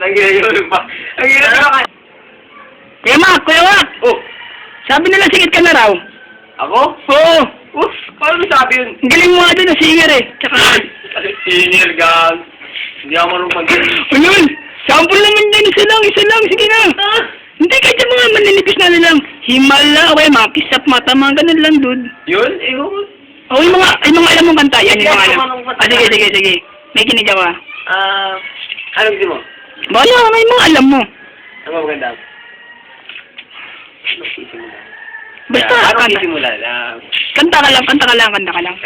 Ang ginagawa pa. Ang ginagawa ka. Kuya Mac! Kuya Mac! Oh, Sabi nila sikat ka na raw. ako? Oo! Uff, paano mo sabi yun? Ang galing mo nga doon na singer eh. Tsaka... Senior gang. Hindi ako marunong mag-galing. Ayun! Sample naman dyan! Isa lang! Sige na! Hindi, kahit yung mga maninipis na nilang himala, okay, mga kisap mata, mga ganun lang, dude. Yun? Ewan ko. O, yung mga alam mong kanta, yan, yung mga alam. Sige. May kinig ako ah. Ano gusto mo? Bala, may mga alam mo. Ano ba maganda? Ano sisimula? Basta, Ano kanta. sisimula? Kanta ka lang.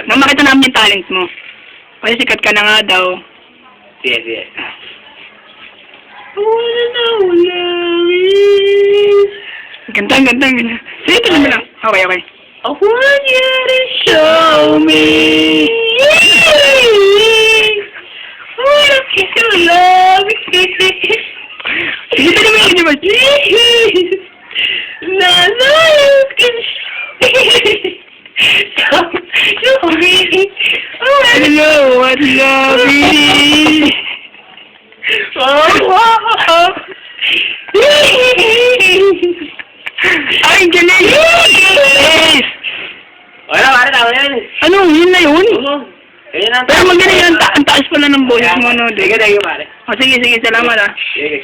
Nang makita namin yung talent mo. Kasi sikat ka na nga daw. Sige. Ganda. Sige, ito naman lang. Okay. I want you to Show me. what you love. Sige, ito naman yung diba? Na you can show me. Hello, what love is. Ay, galing! Yes! Wala, pare, tama yan. Ano, yun na yun? Ayun ang Pero magaling yan, ang taas pala ng boses mo, no? Sige, pare. O, sige, salamat ah. Sige.